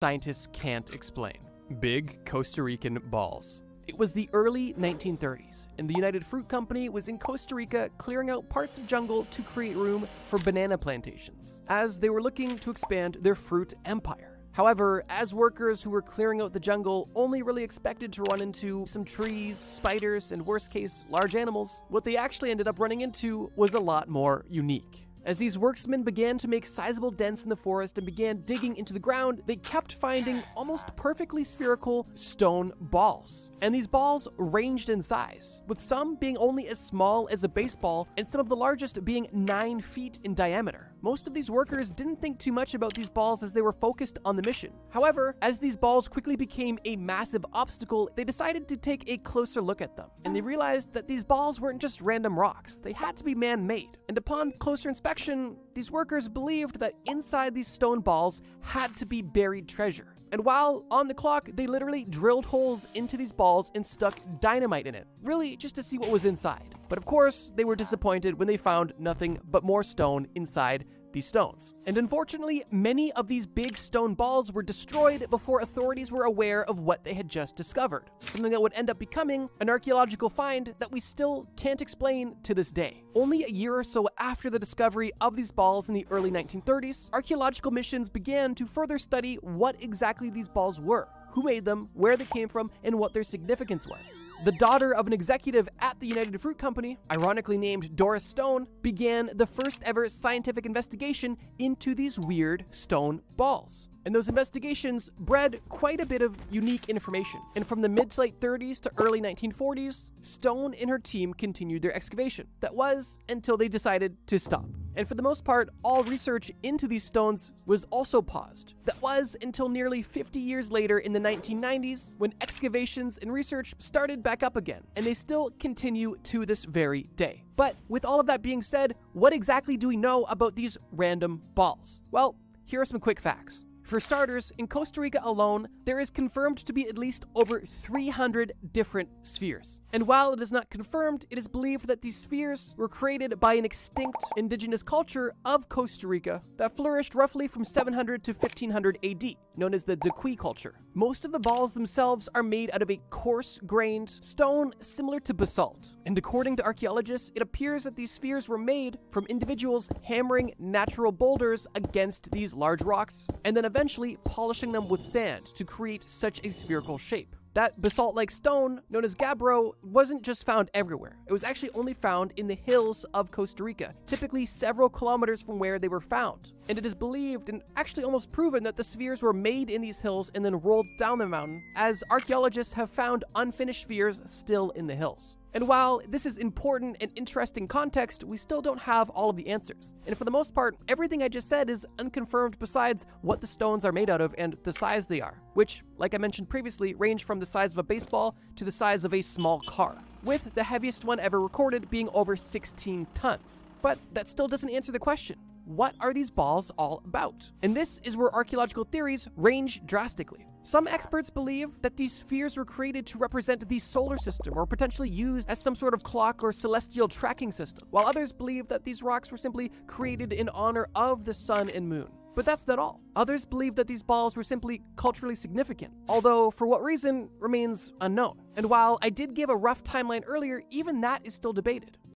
scientists can't explain. Big Costa Rican balls. It was the early 1930s, and the United Fruit Company was in Costa Rica clearing out parts of jungle to create room for banana plantations, as they were looking to expand their fruit empire. However, as workers who were clearing out the jungle only really expected to run into some trees, spiders, and worst case, large animals, what they actually ended up running into was a lot more unique. As these workmen began to make sizable dents in the forest and began digging into the ground, they kept finding almost perfectly spherical stone balls. And these balls ranged in size, with some being only as small as a baseball and some of the largest being 9 feet in diameter. Most of these workers didn't think too much about these balls as they were focused on the mission. However, as these balls quickly became a massive obstacle, they decided to take a closer look at them. And they realized that these balls weren't just random rocks, they had to be man-made. And upon closer inspection, these workers believed that inside these stone balls had to be buried treasure. And while on the clock, they literally drilled holes into these balls and stuck dynamite in it, really just to see what was inside. But of course, they were disappointed when they found nothing but more stone inside these stones. And unfortunately, many of these big stone balls were destroyed before authorities were aware of what they had just discovered, something that would end up becoming an archaeological find that we still can't explain to this day. Only a year or so after the discovery of these balls in the early 1930s, archaeological missions began to further study what exactly these balls were, who made them, where they came from, and what their significance was. The daughter of an executive at the United Fruit Company, ironically named Doris Stone, began the first ever scientific investigation into these weird stone balls. And those investigations bred quite a bit of unique information. And from the mid to late 30s to early 1940s, Stone and her team continued their excavation. That was until they decided to stop. And for the most part, all research into these stones was also paused. That was until nearly 50 years later in the 1990s, when excavations and research started back up again, and they still continue to this very day. But with all of that being said, what exactly do we know about these random balls? Well, here are some quick facts. For starters, in Costa Rica alone, there is confirmed to be at least over 300 different spheres. And while it is not confirmed, it is believed that these spheres were created by an extinct indigenous culture of Costa Rica that flourished roughly from 700 to 1500 AD, known as the Daqui culture. Most of the balls themselves are made out of a coarse-grained stone similar to basalt. And according to archaeologists, it appears that these spheres were made from individuals hammering natural boulders against these large rocks, and then eventually polishing them with sand to create such a spherical shape. That basalt-like stone, known as gabbro, wasn't just found everywhere. It was actually only found in the hills of Costa Rica, typically several kilometers from where they were found. And it is believed, and actually almost proven, that the spheres were made in these hills and then rolled down the mountain, as archaeologists have found unfinished spheres still in the hills. And while this is important and interesting context, we still don't have all of the answers. And for the most part, everything I just said is unconfirmed besides what the stones are made out of and the size they are, which, like I mentioned previously, range from the size of a baseball to the size of a small car, with the heaviest one ever recorded being over 16 tons. But that still doesn't answer the question. What are these balls all about? And this is where archaeological theories range drastically. Some experts believe that these spheres were created to represent the solar system or potentially used as some sort of clock or celestial tracking system, while others believe that these rocks were simply created in honor of the sun and moon. But that's not all. Others believe that these balls were simply culturally significant, although for what reason remains unknown. And while I did give a rough timeline earlier, even that is still debated.